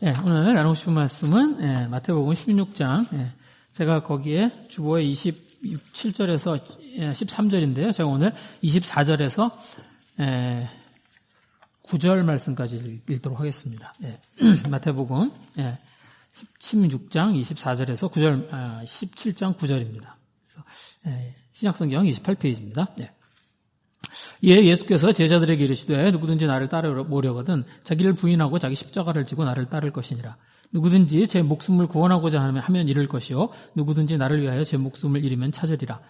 오늘 나누고 싶은 말씀은 마태복음 16장. 제가 거기에 주보에 27절에서 13절인데요. 제가 오늘 24절에서 9절 말씀까지 읽도록 하겠습니다. 마태복음 16장 24절에서 9절, 17장 9절입니다. 신약성경 28페이지입니다. 이에 예수께서 제자들에게 이르시되 누구든지 나를 따르려거든 자기를 부인하고 자기 십자가를 지고 나를 따를 것이니라. 누구든지 제 목숨을 구원하고자 하면 잃을 것이요 누구든지 나를 위하여 제 목숨을 잃으면 찾으리라.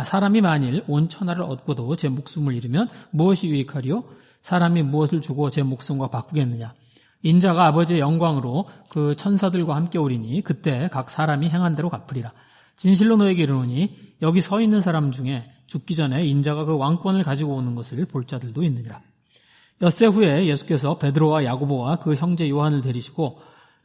사람이 만일 온 천하를 얻고도 제 목숨을 잃으면 무엇이 유익하리요? 사람이 무엇을 주고 제 목숨과 바꾸겠느냐? 인자가 아버지의 영광으로 그 천사들과 함께 오리니 그때 각 사람이 행한 대로 갚으리라. 진실로 너에게 이르노니 여기 서 있는 사람 중에 죽기 전에 인자가 그 왕권을 가지고 오는 것을 볼 자들도 있느니라. 엿새 후에 예수께서 베드로와 야고보와 그 형제 요한을 데리시고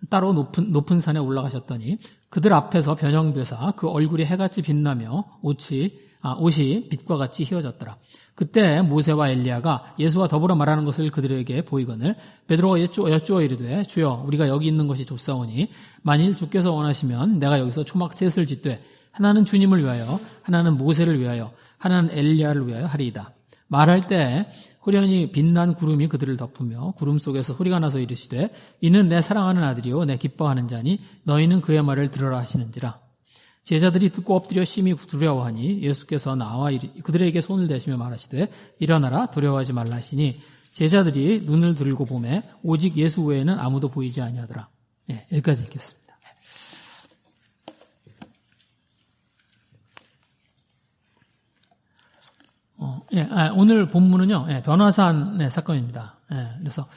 따로 높은 산에 올라가셨더니 그들 앞에서 변형되사 그 얼굴이 해같이 빛나며 옷이 빛과 같이 휘어졌더라. 그때 모세와 엘리야가 예수와 더불어 말하는 것을 그들에게 보이거늘 베드로가 여쭈어 이르되 주여 우리가 여기 있는 것이 좋사오니 만일 주께서 원하시면 내가 여기서 초막 셋을 짓되 하나는 주님을 위하여 하나는 모세를 위하여 하나는 엘리야를 위하여 하리이다. 말할 때 호련히 빛난 구름이 그들을 덮으며 구름 속에서 소리가 나서 이르시되 이는 내 사랑하는 아들이요 내 기뻐하는 자니 너희는 그의 말을 들으라 하시는지라. 제자들이 듣고 엎드려 심히 두려워하니 예수께서 나와 그들에게 손을 대시며 말하시되 일어나라 두려워하지 말라 하시니 제자들이 눈을 들고 보매 오직 예수 외에는 아무도 보이지 아니하더라. 여기까지 읽겠습니다. 오늘 본문은요, 변화산의 사건입니다. 그래서,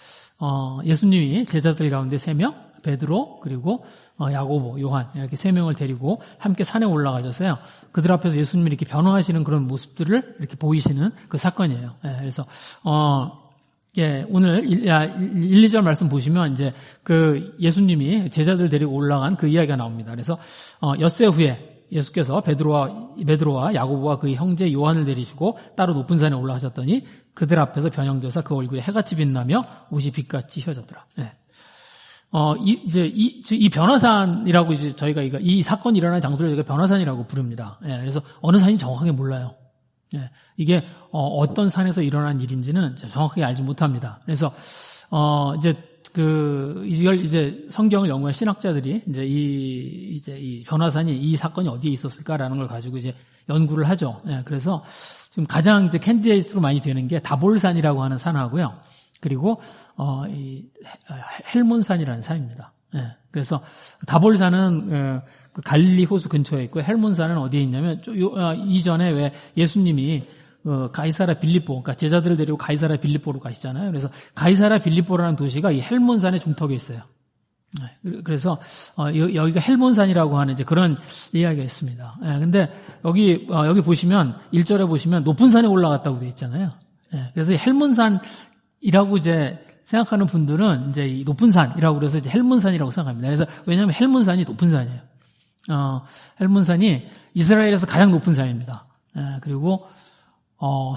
예수님이 제자들 가운데 3명, 베드로, 그리고, 야고보, 요한, 이렇게 3명을 데리고 함께 산에 올라가셔서요, 그들 앞에서 예수님이 이렇게 변화하시는 그런 모습들을 이렇게 보이시는 그 사건이에요. 그래서, 오늘 1, 2절 말씀 보시면 이제 그 예수님이 제자들 데리고 올라간 그 이야기가 나옵니다. 그래서, 엿새 후에 예수께서 베드로와 야고보와 그의 형제 요한을 데리시고 따로 높은 산에 올라가셨더니 그들 앞에서 변형되어서 그 얼굴에 해같이 빛나며 옷이 빛같이 휘어졌더라. 이 변화산이라고 이제 저희가 이 사건이 일어난 장소를 저희가 변화산이라고 부릅니다. 그래서 어느 산인지 정확하게 몰라요. 이게 어떤 산에서 일어난 일인지는 정확하게 알지 못합니다. 그래서 이걸 성경을 연구한 신학자들이 이 변화산이 이 사건이 어디에 있었을까라는 걸 가지고 이제 연구를 하죠. 그래서 지금 가장 캔디데이트로 많이 되는 게 다볼산이라고 하는 산하고요. 그리고, 헬몬산이라는 산입니다. 그래서 다볼산은, 그 갈릴리 호수 근처에 있고 헬몬산은 어디에 있냐면 이전에 왜 예수님이 가이사라 빌립보, 그러니까 제자들을 데리고 가이사라 빌립보로 가시잖아요. 그래서 가이사라 빌립보라는 도시가 이 헬몬산의 중턱에 있어요. 그래서 여기가 헬몬산이라고 하는 이제 그런 이야기가 있습니다. 근데 여기 보시면 1절에 보시면 높은 산에 올라갔다고 되어 있잖아요. 그래서 헬몬산이라고 이제 생각하는 분들은 이제 이 높은 산이라고 그래서 이제 헬몬산이라고 생각합니다. 그래서 왜냐하면 헬몬산이 높은 산이에요. 헬몬산이 이스라엘에서 가장 높은 산입니다. 그리고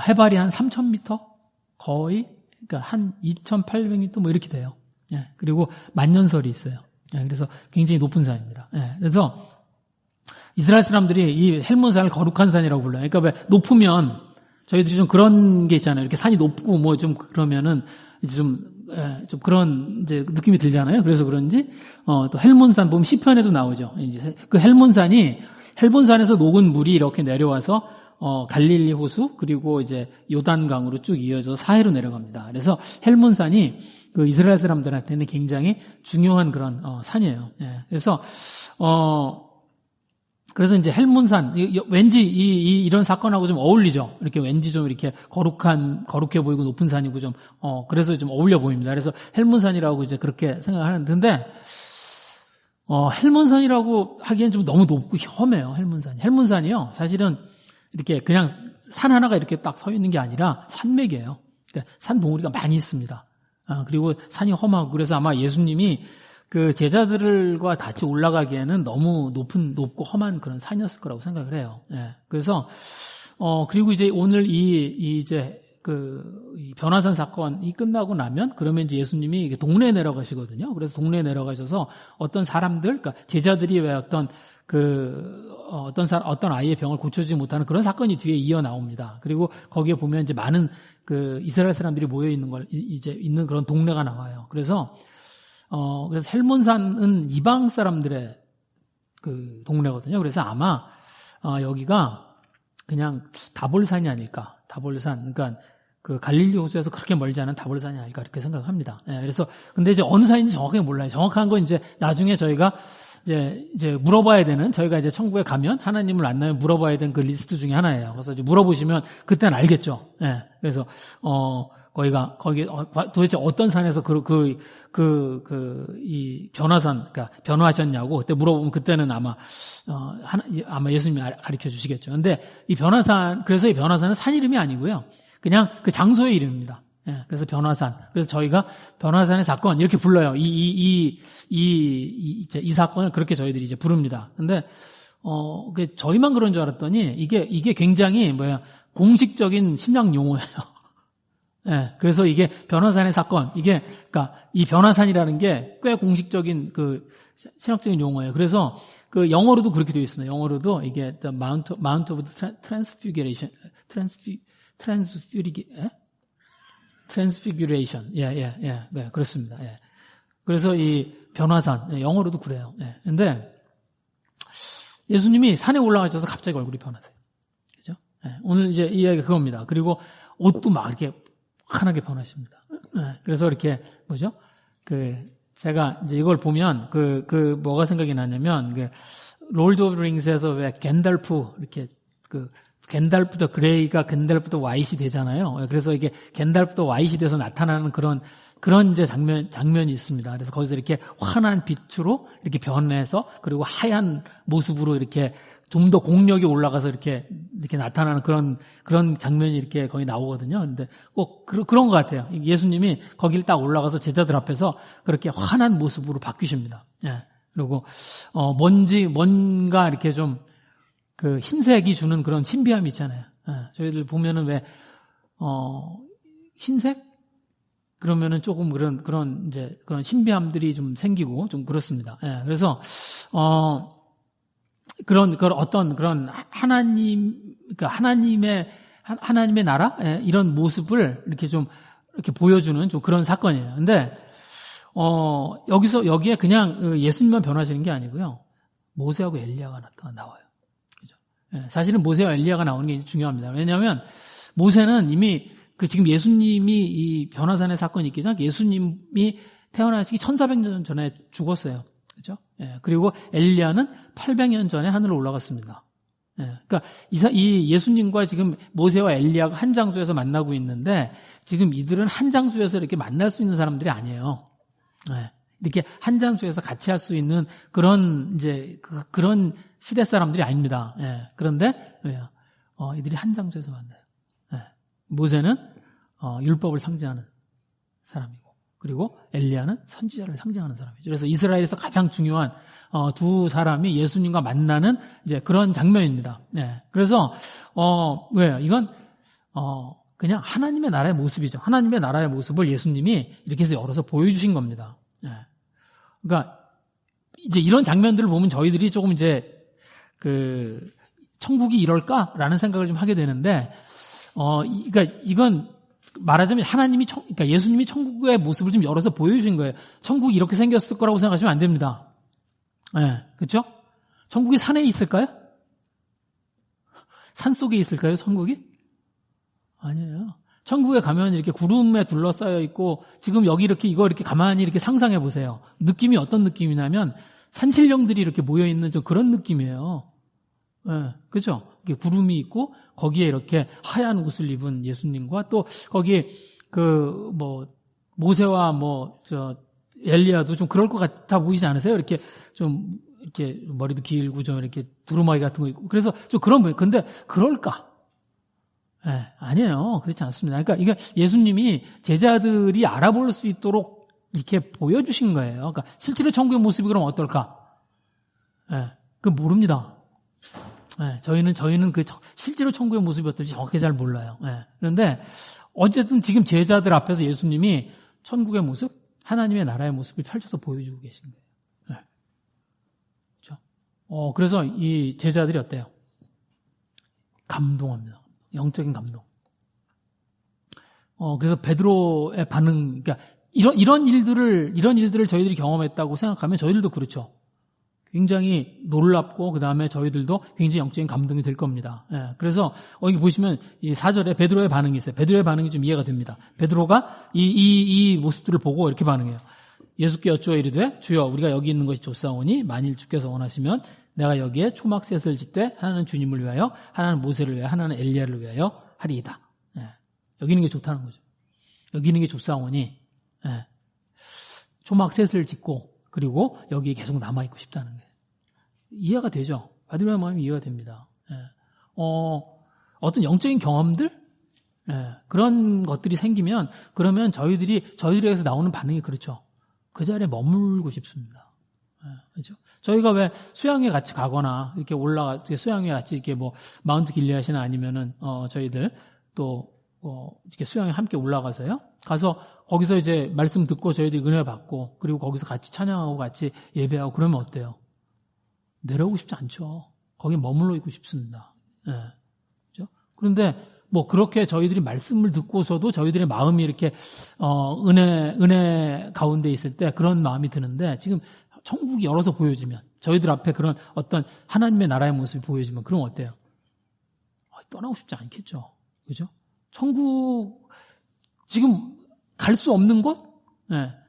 해발이 한 3,000m? 거의, 그러니까 한 2,800m 뭐 이렇게 돼요. 그리고 만년설이 있어요. 그래서 굉장히 높은 산입니다. 그래서 이스라엘 사람들이 이 헬몬산을 거룩한 산이라고 불러요. 그러니까 왜 높으면 저희들이 좀 그런 게 있잖아요. 이렇게 산이 높고 뭐 좀 그러면은 이제 좀 그런 이제 느낌이 들잖아요. 그래서 그런지, 또 헬몬산 보면 시편에도 나오죠. 이제 그 헬몬산에서 녹은 물이 이렇게 내려와서 갈릴리 호수 그리고 이제 요단강으로 쭉 이어져서 사해로 내려갑니다. 그래서 헬몬산이 그 이스라엘 사람들한테는 굉장히 중요한 그런 산이에요. 그래서 이제 헬몬산 왠지 이런 사건하고 좀 어울리죠. 이렇게 왠지 좀 이렇게 거룩해 보이고 높은 산이고 좀 그래서 좀 어울려 보입니다. 그래서 헬몬산이라고 이제 그렇게 생각하는데 헬몬산이라고 하기엔 좀 너무 높고 험해요. 헬몬산이요. 사실은 이렇게 그냥 산 하나가 이렇게 딱 서 있는 게 아니라 산맥이에요. 그러니까 산 봉우리가 많이 있습니다. 그리고 산이 험하고 그래서 아마 예수님이 그 제자들과 같이 올라가기에는 너무 높고 험한 그런 산이었을 거라고 생각을 해요. 그래서 그리고 이제 오늘 이제 이 변화산 사건이 끝나고 나면 그러면 이제 예수님이 동네에 내려가시거든요. 그래서 동네에 내려가셔서 어떤 사람들, 그러니까 제자들이 왜 어떤 아이의 병을 고쳐주지 못하는 그런 사건이 뒤에 이어 나옵니다. 그리고 거기에 보면 이제 많은 이스라엘 사람들이 모여 있는 있는 그런 동네가 나와요. 그래서 헬몬산은 이방 사람들의 동네거든요. 그래서 아마 여기가 그냥 다볼산이 아닐까. 다볼산, 그러니까 갈릴리 호수에서 그렇게 멀지 않은 다볼산이 아닐까 이렇게 생각합니다. 예, 그래서 근데 이제 어느 산인지 정확하게 몰라요. 정확한 건 이제 나중에 저희가 이제 물어봐야 되는, 저희가 이제 천국에 가면 하나님을 만나면 물어봐야 되는 그 리스트 중에 하나예요. 그래서 이제 물어보시면 그때는 알겠죠. 예, 그래서 거기 도대체 어떤 산에서 이 변화산, 그러니까 변화하셨냐고 그때 물어보면 그때는 아마 예수님이 가르쳐 주시겠죠. 근데 그래서 이 변화산은 산 이름이 아니고요. 그냥 그 장소의 이름입니다. 예, 그래서 변화산. 그래서 저희가 변화산의 사건 이렇게 불러요. 이 사건을 그렇게 저희들이 이제 부릅니다. 근데 저희만 그런 줄 알았더니 이게 굉장히 공식적인 신약 용어예요. 예, 그래서 이게 변화산의 사건, 그러니까 이 변화산이라는 게 꽤 공식적인 신학적인 용어예요. 그래서 영어로도 그렇게 되어 있습니다. 영어로도 이게 the Mount of Transfiguration, Transfiguration. 네, 그렇습니다. 예. 그래서 이 변화산, 영어로도 그래요. 예. 근데 예수님이 산에 올라가셔서 갑자기 얼굴이 변하세요. 그죠? 예. 오늘 이제 이 이야기가 그겁니다. 그리고 옷도 막 이렇게 환하게 변하십니다. 예. 그래서 이렇게, 뭐죠? 제가 이제 이걸 보면 뭐가 생각이 나냐면, 롤드 오브 링스에서 왜 겐달프, 이렇게 겐달프 더 그레이가 겐달프 더 화이트이 되잖아요. 그래서 이게 겐달프 더 화이트이 돼서 나타나는 그런 이제 장면이 있습니다. 그래서 거기서 이렇게 환한 빛으로 이렇게 변해서 그리고 하얀 모습으로 이렇게 좀 더 공력이 올라가서 이렇게 나타나는 그런 장면이 이렇게 거기 나오거든요. 근데 꼭 그런 것 같아요. 예수님이 거길 딱 올라가서 제자들 앞에서 그렇게 환한 모습으로 바뀌십니다. 예. 그리고 뭔가 이렇게 좀 흰색이 주는 그런 신비함이 있잖아요. 예. 저희들 보면은 왜 흰색 그러면은 조금 그런 신비함들이 좀 생기고 좀 그렇습니다. 예. 그래서 그런 하나님의 나라 이런 모습을 이렇게 보여주는 좀 그런 사건이에요. 근데 여기에 그냥 예수님만 변화하시는 게 아니고요. 모세하고 엘리야가 나와요. 그죠? 사실은 모세와 엘리야가 나오는 게 중요합니다. 왜냐하면 모세는 이미 지금 예수님이 이 변화산의 사건이 있기 전에 예수님이 태어나시기 1400년 전에 죽었어요. 그죠? 예, 그리고 엘리야는 800년 전에 하늘로 올라갔습니다. 예, 그러니까 이 예수님과 지금 모세와 엘리야가 한 장소에서 만나고 있는데 지금 이들은 한 장소에서 이렇게 만날 수 있는 사람들이 아니에요. 예, 이렇게 한 장소에서 같이 할 수 있는 그런 시대 사람들이 아닙니다. 예, 그런데 이들이 한 장소에서 만나요. 예, 모세는 율법을 상징하는 사람이고. 그리고 엘리야는 선지자를 상징하는 사람이죠. 그래서 이스라엘에서 가장 중요한 두 사람이 예수님과 만나는 이제 그런 장면입니다. 네. 그래서 왜요? 이건 그냥 하나님의 나라의 모습이죠. 하나님의 나라의 모습을 예수님이 이렇게 해서 열어서 보여주신 겁니다. 네. 그러니까 이제 이런 장면들을 보면 저희들이 조금 이제 천국이 이럴까라는 생각을 좀 하게 되는데 그러니까 이건 말하자면 그러니까 예수님이 천국의 모습을 좀 열어서 보여주신 거예요. 천국이 이렇게 생겼을 거라고 생각하시면 안 됩니다. 네, 그렇죠? 천국이 산에 있을까요? 산 속에 있을까요, 천국이? 아니에요. 천국에 가면 이렇게 구름에 둘러싸여 있고 지금 여기 이거 이렇게 가만히 이렇게 상상해 보세요. 느낌이 어떤 느낌이냐면 산신령들이 이렇게 모여 있는 좀 그런 느낌이에요. 네, 그렇죠? 구름이 있고 거기에 이렇게 하얀 옷을 입은 예수님과 또 거기에 모세와 엘리야도 좀 그럴 것 같아 보이지 않으세요? 이렇게 머리도 길고 좀 이렇게 두루마기 같은 거 있고 그래서 좀 그런 거예요. 근데 그럴까? 아니에요. 그렇지 않습니다. 그러니까 이게 예수님이 제자들이 알아볼 수 있도록 이렇게 보여주신 거예요. 그러니까 실제로 천국의 모습이 그럼 어떨까? 그건 모릅니다. 저희는 실제로 천국의 모습이 어떨지 정확하게 잘 몰라요. 그런데 어쨌든 지금 제자들 앞에서 예수님이 천국의 모습, 하나님의 나라의 모습을 펼쳐서 보여주고 계신 거예요. 네. 그렇죠? 그래서 이 제자들이 어때요? 감동합니다. 영적인 감동. 그래서 베드로의 반응, 그러니까 이런 일들을 저희들이 경험했다고 생각하면 저희들도 그렇죠. 굉장히 놀랍고 그 다음에 저희들도 굉장히 영적인 감동이 될 겁니다. 예, 그래서 여기 보시면 이 4절에 베드로의 반응이 있어요. 베드로의 반응이 좀 이해가 됩니다. 베드로가 이 모습들을 보고 이렇게 반응해요. 예수께 여쭈어 이르되 주여 우리가 여기 있는 것이 좋사오니 만일 주께서 원하시면 내가 여기에 초막셋을 짓되 하나는 주님을 위하여 하나는 모세를 위하여 하나는 엘리야를 위하여 하리이다. 예, 여기 있는 게 좋다는 거죠. 여기 있는 게 좋사오니 예, 초막셋을 짓고 그리고 여기에 계속 남아있고 싶다는 게 이해가 되죠. 베드로의 마음이 이해가 됩니다. 예. 어떤 영적인 경험들 그런 것들이 생기면 그러면 저희들에게서 나오는 반응이 그렇죠. 그 자리에 머물고 싶습니다. 그렇죠? 저희가 왜 수양회 같이 가거나 이렇게 수양회 같이 이렇게 뭐 마운트 길리앗이나 아니면은 저희들 또 이렇게 수양회 함께 올라가서요. 가서 거기서 이제 말씀 듣고 저희들이 은혜 받고 그리고 거기서 같이 찬양하고 같이 예배하고 그러면 어때요? 내려오고 싶지 않죠. 거기 머물러 있고 싶습니다. 그렇죠? 그런데 뭐 그렇게 저희들이 말씀을 듣고서도 저희들의 마음이 이렇게 은혜 가운데 있을 때 그런 마음이 드는데 지금 천국이 열어서 보여지면 저희들 앞에 그런 어떤 하나님의 나라의 모습이 보여지면 그럼 어때요? 떠나고 싶지 않겠죠. 그죠? 천국 지금 갈 수 없는 곳?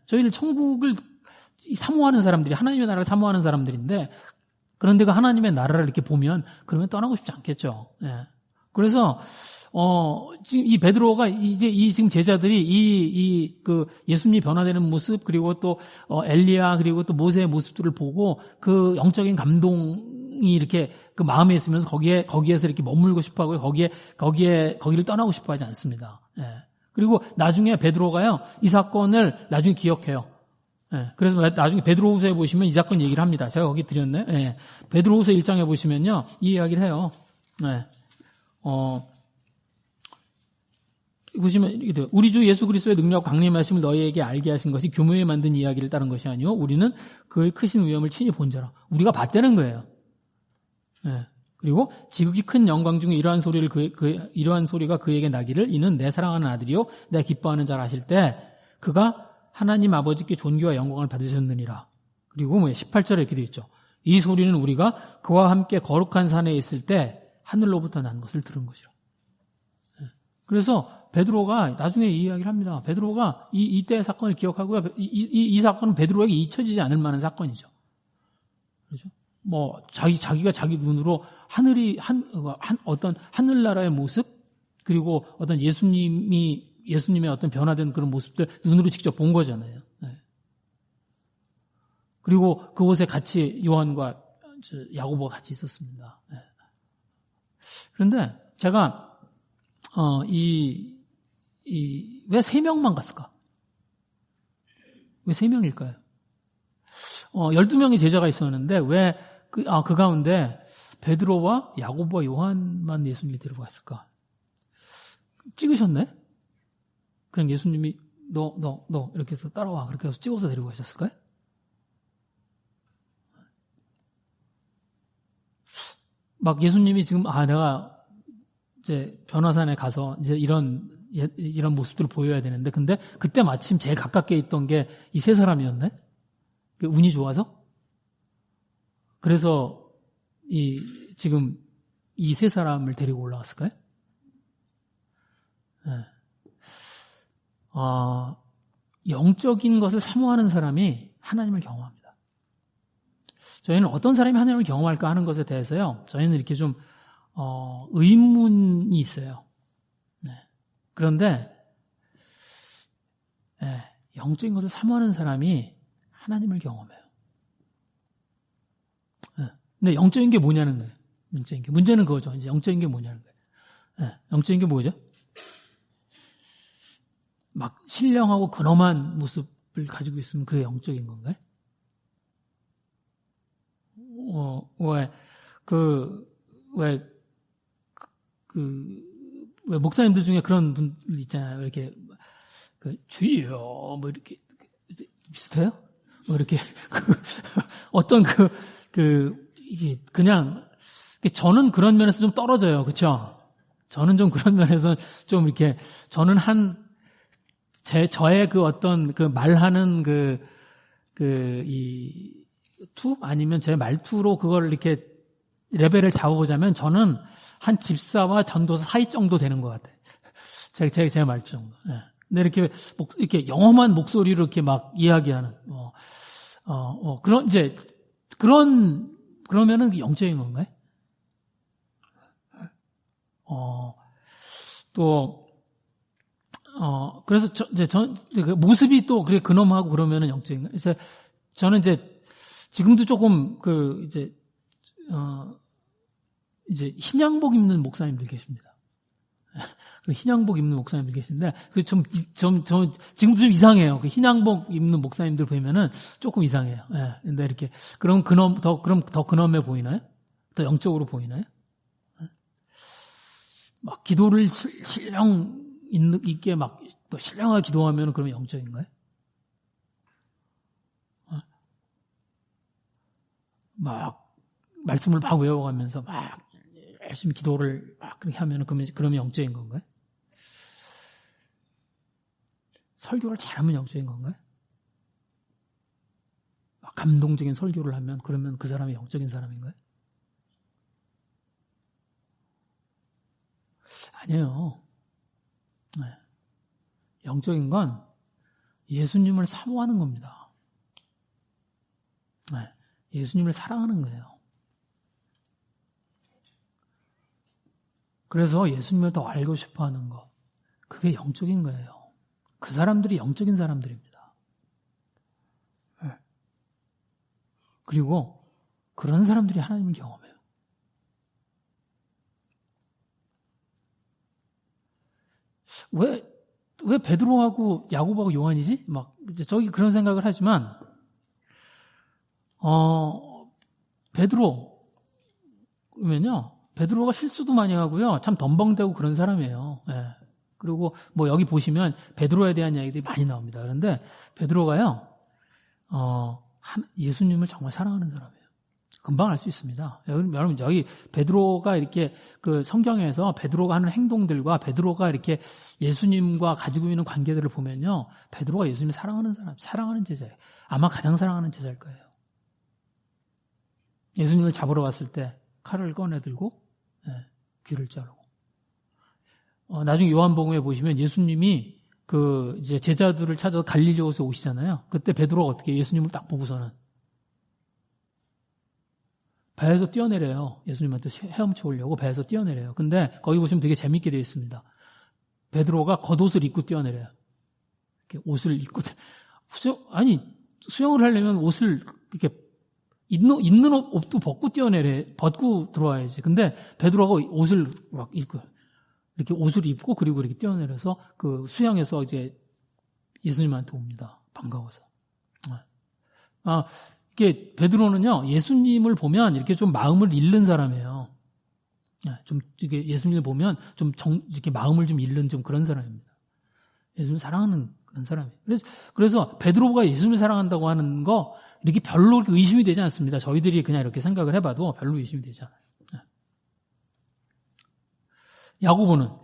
저희들 천국을 사모하는 사람들이 하나님의 나라를 사모하는 사람들인데 그런데 그 하나님의 나라를 이렇게 보면 그러면 떠나고 싶지 않겠죠. 그래서 지금 이 베드로가 이제 지금 제자들이 그 예수님이 변화되는 모습 그리고 또 엘리야 그리고 또 모세의 모습들을 보고 그 영적인 감동이 이렇게 그 마음에 있으면서 거기에서 이렇게 머물고 싶어하고 거기를 떠나고 싶어하지 않습니다. 그리고 나중에 베드로가요 이 사건을 나중에 기억해요. 그래서 나중에 베드로후서에 보시면 이 사건 얘기를 합니다. 제가 거기 드렸네. 베드로후서 1장에 보시면요 이 이야기를 해요. 보시면 이렇게 돼요. 우리 주 예수 그리스도의 능력 강림하심을 너희에게 알게 하신 것이 교묘에 만든 이야기를 따른 것이 아니요 우리는 그의 크신 위엄을 친히 본 자라. 우리가 봤다는 거예요. 그리고 지극히 큰 영광 중에 이러한 소리가 그에게 나기를 이는 내 사랑하는 아들이요 내가 기뻐하는 자라 하실 때 그가 하나님 아버지께 존귀와 영광을 받으셨느니라. 그리고 18절에 이렇게 되어 있죠. 이 소리는 우리가 그와 함께 거룩한 산에 있을 때 하늘로부터 난 것을 들은 것이라. 그래서 베드로가 나중에 이 이야기를 합니다. 베드로가 이때의 사건을 기억하고요. 이 사건은 베드로에게 잊혀지지 않을 만한 사건이죠. 그렇죠? 뭐 자기가 자기 눈으로 어떤 하늘나라의 모습 그리고 어떤 예수님의 어떤 변화된 그런 모습들 눈으로 직접 본 거잖아요. 그리고 그곳에 같이 요한과 야고보가 같이 있었습니다. 그런데 제가 왜 3명만 갔을까? 왜 3명일까요? 12명의 제자가 있었는데 왜 그 가운데 베드로와 야고보와 요한만 예수님이 데리고 갔을까? 찍으셨네? 그냥 예수님이 너 이렇게 해서 따라와 그렇게 해서 찍어서 데리고 가셨을까요? 막 예수님이 지금 내가 이제 변화산에 가서 이제 이런 모습들을 보여야 되는데 근데 그때 마침 제일 가깝게 있던 게 이 3사람이었네? 운이 좋아서? 그래서 지금 이 3사람을 데리고 올라왔을까요? 영적인 것을 사모하는 사람이 하나님을 경험합니다. 저희는 어떤 사람이 하나님을 경험할까 하는 것에 대해서요. 저희는 이렇게 좀 의문이 있어요. 그런데 영적인 것을 사모하는 사람이 하나님을 경험해요. 근데 영적인 게 뭐냐는 거예요. 영적인 게 문제는 그거죠. 이제 영적인 게 뭐냐는 거예요. 영적인 게 뭐죠? 막 신령하고 근엄한 모습을 가지고 있으면 그게 영적인 건가요? 왜 목사님들 중에 그런 분들 있잖아요. 이렇게 주여 뭐 이렇게 비슷해요? 뭐 이렇게 어떤 이게 그냥 저는 그런 면에서 좀 떨어져요. 그렇죠? 저는 좀 그런 면에서 좀 이렇게 저는 저의 어떤 말하는 이 투 아니면 제 말투로 그걸 이렇게 레벨을 잡아보자면 저는 한 집사와 전도사 사이 정도 되는 것 같아요. 제 말투 정도. 네. 근데 이렇게 영험한 목소리로 이렇게 막 이야기하는, 그러면은 영적인 건가요? 그래서 모습이 또 그놈하고 그러면은 영적인가요? 그래서 저는 지금도 조금 이제 흰양복 입는 목사님들 계십니다. 흰양복 입는 목사님들 계신데 지금도 좀 이상해요. 흰양복 입는 목사님들 보면은 조금 이상해요. 예. 근데 이렇게 그럼 더 그놈해 보이나요? 더 영적으로 보이나요? 막 기도를 신령 있게 막 신령하게 기도하면 그러면 영적인가요? 막 말씀을 막 외워가면서 막 열심히 기도를 막 그렇게 하면 그러면 영적인 건가요? 설교를 잘하면 영적인 건가요? 막 감동적인 설교를 하면 그러면 그 사람이 영적인 사람인가요? 아니에요. 네. 영적인 건 예수님을 사모하는 겁니다. 네. 예수님을 사랑하는 거예요. 그래서 예수님을 더 알고 싶어 하는 것. 그게 영적인 거예요. 그 사람들이 영적인 사람들입니다. 네. 그리고 그런 사람들이 하나님을 경험해요. 왜 베드로하고 야고보하고 요한이지? 막 이제 저기 그런 생각을 하지만 베드로가 실수도 많이 하고요. 참 덤벙대고 그런 사람이에요. 예. 그리고 여기 보시면 베드로에 대한 이야기들이 많이 나옵니다. 그런데 베드로가요, 예수님을 정말 사랑하는 사람이에요. 금방 알 수 있습니다. 여러분, 여기 베드로가 이렇게 성경에서 베드로가 하는 행동들과 베드로가 이렇게 예수님과 가지고 있는 관계들을 보면요. 베드로가 예수님을 사랑하는 사람, 사랑하는 제자예요. 아마 가장 사랑하는 제자일 거예요. 예수님을 잡으러 갔을 때 칼을 꺼내들고 귀를 자르고. 나중에 요한복음에 보시면 예수님이 이제 제자들을 찾아서 갈릴리오스에 오시잖아요. 그때 베드로가 어떻게 예수님을 딱 보고서는 배에서 뛰어내려요. 예수님한테 헤엄쳐 오려고 배에서 뛰어내려요. 근데 거기 보시면 되게 재밌게 되어 있습니다. 베드로가 겉옷을 입고 뛰어내려요. 이렇게 옷을 입고 수영을 하려면 옷을 이렇게 있는 옷도 벗고 벗고 들어와야지. 근데 베드로가 옷을 막 입고 이렇게 옷을 입고 그리고 이렇게 뛰어내려서 수영에서 이제 예수님한테 옵니다. 반가워서. 이게 베드로는요, 예수님을 보면 이렇게 좀 마음을 잃는 사람이에요. 좀 이게 예수님을 보면 이렇게 마음을 좀 잃는 좀 그런 사람입니다. 예수님을 사랑하는 그런 사람이에요. 그래서 베드로가 예수님을 사랑한다고 하는 거 이렇게 별로 의심이 되지 않습니다. 저희들이 그냥 이렇게 생각을 해봐도 별로 의심이 되지 않아요. 야고보가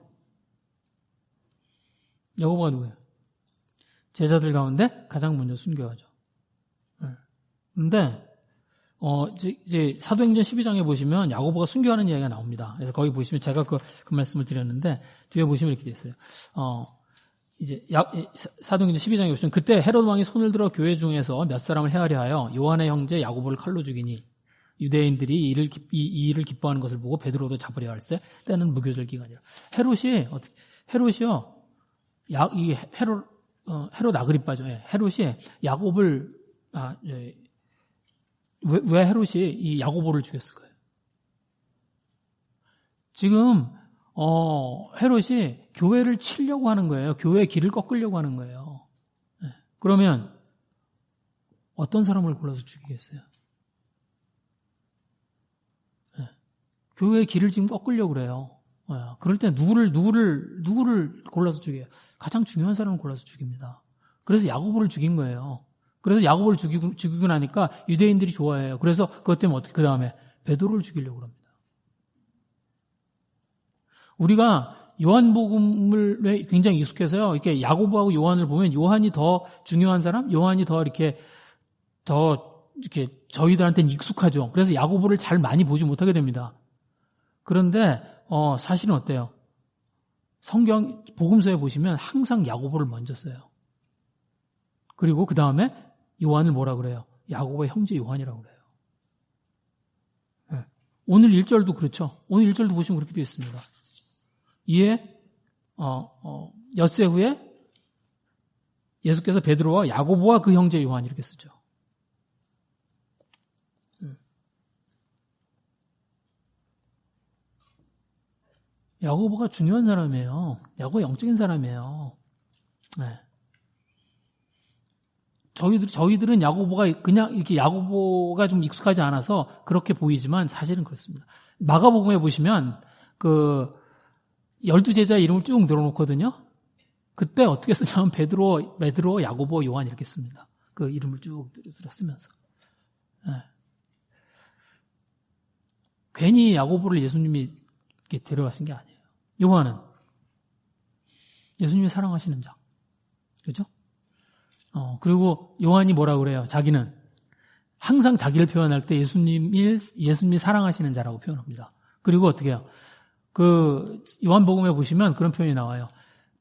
누구예요? 제자들 가운데 가장 먼저 순교하죠. 근데 이제 사도행전 12장에 보시면 야고보가 순교하는 이야기가 나옵니다. 그래서 거기 보시면 제가 그 말씀을 드렸는데 뒤에 보시면 이렇게 돼 있어요. 이제 사도행전 12장에 보시면 그때 헤롯 왕이 손을 들어 교회 중에서 몇 사람을 헤아려 하여 요한의 형제 야고보를 칼로 죽이니 유대인들이 이 일을 기뻐하는 것을 보고 베드로도 잡으려 할세 때는 무교절 기간이라. 헤롯이요. 헤롯 아그리빠죠. 헤롯이 야곱을 왜 헤롯이 이 야고보를 죽였을 거예요? 지금 헤롯이 교회를 치려고 하는 거예요. 교회의 길을 꺾으려고 하는 거예요. 그러면 어떤 사람을 골라서 죽이겠어요? 교회의 길을 지금 꺾으려고 그래요. 그럴 때 누구를 골라서 죽여요? 가장 중요한 사람을 골라서 죽입니다. 그래서 야고보를 죽인 거예요. 그래서 야고보를 죽이고 나니까 유대인들이 좋아해요. 그래서 그것 때문에 어떻게 그 다음에 베드로를 죽이려고 합니다. 우리가 요한복음을 굉장히 익숙해서요. 이렇게 야고보하고 요한을 보면 요한이 더 중요한 사람, 요한이 더 이렇게 저희들한테는 익숙하죠. 그래서 야고보를 잘 많이 보지 못하게 됩니다. 그런데 사실은 어때요? 성경 복음서에 보시면 항상 야고보를 먼저 써요. 그리고 그 다음에 요한을 뭐라 그래요? 야고보의 형제 요한이라고 그래요. 오늘 1절도 그렇죠. 오늘 1절도 보시면 그렇게 되어 있습니다. 이에 엿새 후에 예수께서 베드로와 야고보와 그 형제 요한 이렇게 쓰죠. 야고보가 중요한 사람이에요. 야고보가 영적인 사람이에요. 네. 저희들은 야고보가 그냥 이렇게 야고보가 좀 익숙하지 않아서 그렇게 보이지만 사실은 그렇습니다. 마가복음에 보시면 그 12제자의 이름을 쭉 늘어놓거든요. 그때 어떻게 쓰냐면 베드로, 야고보, 요한 이렇게 씁니다. 그 이름을 쭉 쓰면서. 네. 괜히 야고보를 예수님이 이렇게 데려가신 게 아니에요. 요한은 예수님이 사랑하시는 자. 그죠? 그리고 요한이 뭐라 그래요? 자기는 항상 자기를 표현할 때 예수님이 사랑하시는 자라고 표현합니다. 그리고 어떻게 해요? 그 요한복음에 보시면 그런 표현이 나와요.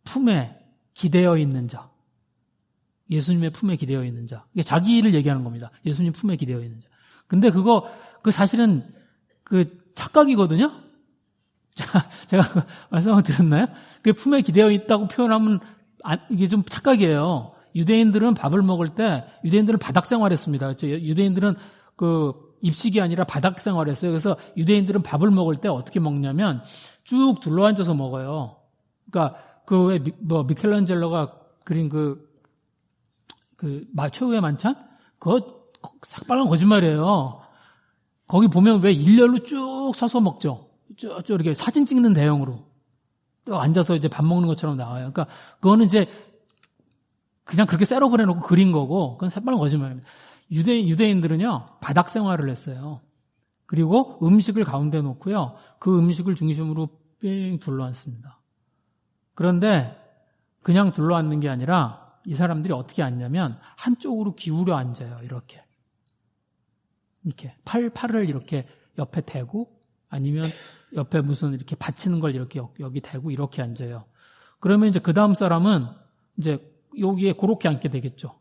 품에 기대어 있는 자. 예수님의 품에 기대어 있는 자. 이게 자기를 얘기하는 겁니다. 예수님 품에 기대어 있는 자. 근데 그 사실은 그 착각이거든요? 제가 그 말씀을 드렸나요? 그 품에 기대어 있다고 표현하면 이게 좀 착각이에요. 유대인들은 밥을 먹을 때 유대인들은 바닥 생활했습니다. 그렇죠? 유대인들은 그 입식이 아니라 바닥 생활했어요. 그래서 유대인들은 밥을 먹을 때 어떻게 먹냐면 쭉 둘러앉아서 먹어요. 그러니까 그 왜 미켈란젤로가 그린 그 최후의 만찬? 그거 새빨간 거짓말이에요. 거기 보면 왜 일렬로 쭉 서서 먹죠. 쭉 이렇게 사진 찍는 대형으로 또 앉아서 이제 밥 먹는 것처럼 나와요. 그러니까 그거는 이제 그냥 그렇게 셋업을 해놓고 그린 거고 그건 새빨간 거짓말입니다. 유대인들은요 바닥 생활을 했어요. 그리고 음식을 가운데 놓고요 그 음식을 중심으로 삥 둘러앉습니다. 그런데 그냥 둘러앉는 게 아니라 이 사람들이 어떻게 앉냐면 한쪽으로 기울여 앉아요. 이렇게 팔을 이렇게 옆에 대고 아니면 옆에 무슨 이렇게 받치는 걸 이렇게 여기 대고 이렇게 앉아요. 그러면 이제 그 다음 사람은 이제 여기에 그렇게 앉게 되겠죠.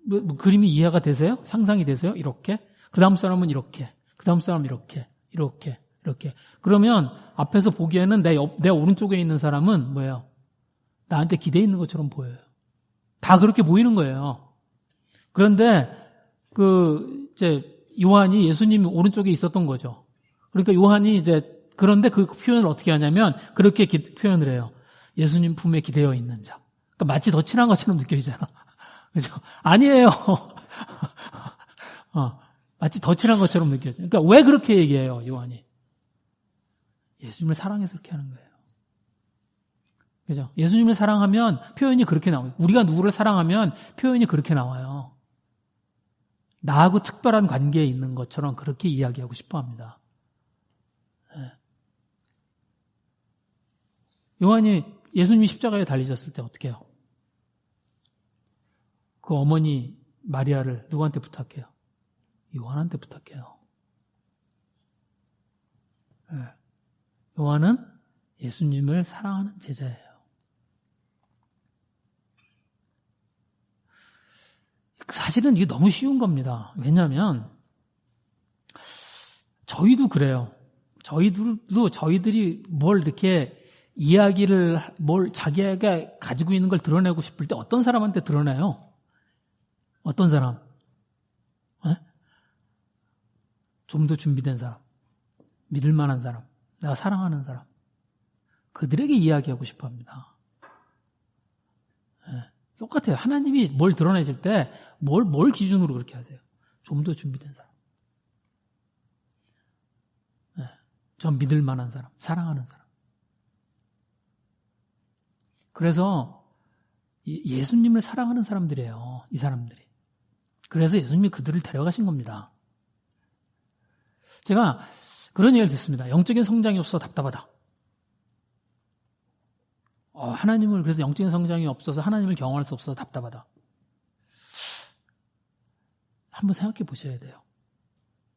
뭐 그림이 이해가 되세요? 상상이 되세요? 이렇게. 그 다음 사람은 이렇게. 그 다음 사람은 이렇게. 그러면 앞에서 보기에는 내 오른쪽에 있는 사람은 뭐예요? 나한테 기대 있는 것처럼 보여요. 다 그렇게 보이는 거예요. 그런데 이제 요한이 예수님 오른쪽에 있었던 거죠. 그러니까 요한이 그런데 그 표현을 어떻게 하냐면 그렇게 표현을 해요. 예수님 품에 기대어 있는 자. 그러니까 마치 더 친한 것처럼 느껴지잖아. 그죠? 아니에요. 마치 더 친한 것처럼 느껴져요. 그러니까 왜 그렇게 얘기해요, 요한이? 예수님을 사랑해서 그렇게 하는 거예요. 그죠? 예수님을 사랑하면 표현이 그렇게 나와요. 우리가 누구를 사랑하면 표현이 그렇게 나와요. 나하고 특별한 관계에 있는 것처럼 그렇게 이야기하고 싶어 합니다. 네. 요한이 예수님이 십자가에 달리셨을 때 어떻게 해요? 그 어머니 마리아를 누구한테 부탁해요? 요한한테 부탁해요. 네. 요한은 예수님을 사랑하는 제자예요. 사실은 이게 너무 쉬운 겁니다. 왜냐하면 저희도 그래요. 저희들이 뭘 이렇게 뭘 자기가 가지고 있는 걸 드러내고 싶을 때 어떤 사람한테 드러내요? 어떤 사람? 좀 더 준비된 사람, 믿을 만한 사람, 내가 사랑하는 사람, 그들에게 이야기하고 싶어 합니다. 똑같아요. 하나님이 뭘 드러내실 때 뭘 기준으로 그렇게 하세요? 좀 더 준비된 사람. 저 믿을 만한 사람, 사랑하는 사람. 그래서 예수님을 사랑하는 사람들이에요. 이 사람들이. 그래서 예수님이 그들을 데려가신 겁니다. 제가 그런 얘기를 듣습니다. 영적인 성장이 없어 답답하다. 하나님을 그래서 영적인 성장이 없어서 하나님을 경험할 수 없어서 답답하다. 한번 생각해 보셔야 돼요.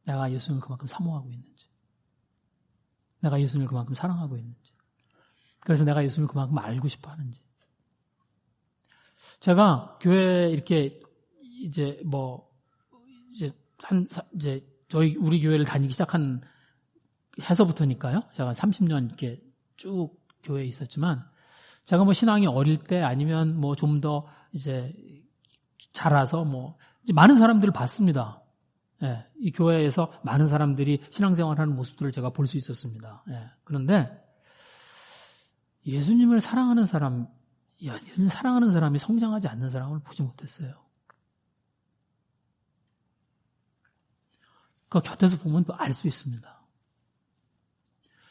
내가 예수님을 그만큼 사모하고 있는지, 내가 예수님을 그만큼 사랑하고 있는지, 그래서 내가 예수님을 그만큼 알고 싶어 하는지. 제가 교회 이렇게 이제 우리 교회를 다니기 시작한 해서부터니까요. 제가 30년 이렇게 쭉 교회에 있었지만, 제가 신앙이 어릴 때 아니면 좀 더 이제 자라서 이제 많은 사람들을 봤습니다. 예, 이 교회에서 많은 사람들이 신앙생활하는 모습들을 제가 볼 수 있었습니다. 예, 그런데 예수님을 사랑하는 사람이 성장하지 않는 사람을 보지 못했어요. 그 곁에서 보면 알 수 있습니다.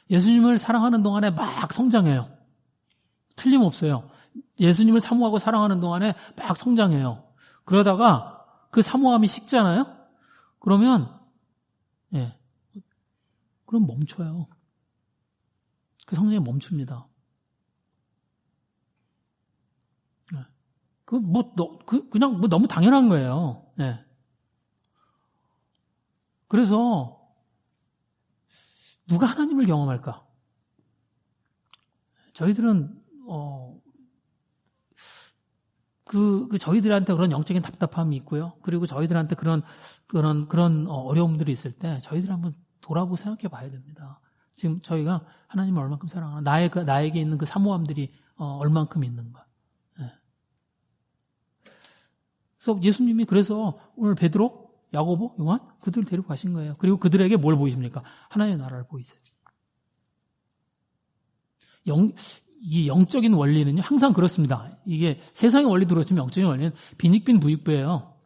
예수님을 사랑하는 동안에 막 성장해요. 틀림없어요. 예수님을 사모하고 사랑하는 동안에 막 성장해요. 그러다가 그 사모함이 식잖아요? 그러면, 그럼 멈춰요. 그 성장이 멈춥니다. 그냥 너무 당연한 거예요. 그래서, 누가 하나님을 경험할까? 저희들은, 저희들한테 그런 영적인 답답함이 있고요. 그리고 저희들한테 그런 어려움들이 있을 때 저희들 한번 돌아보고 생각해 봐야 됩니다. 지금 저희가 하나님을 얼만큼 사랑하나, 나에게 있는 그 사모함들이 얼만큼 있는가. 그래서 예수님이 그래서 오늘 베드로, 야고보, 요한 그들 데리고 가신 거예요. 그리고 그들에게 뭘 보이십니까? 하나님의 나라를 보이세요. 이 영적인 원리는요, 항상 그렇습니다. 이게 세상의 원리 들어오시면 영적인 원리는 빈익빈 부익부예요.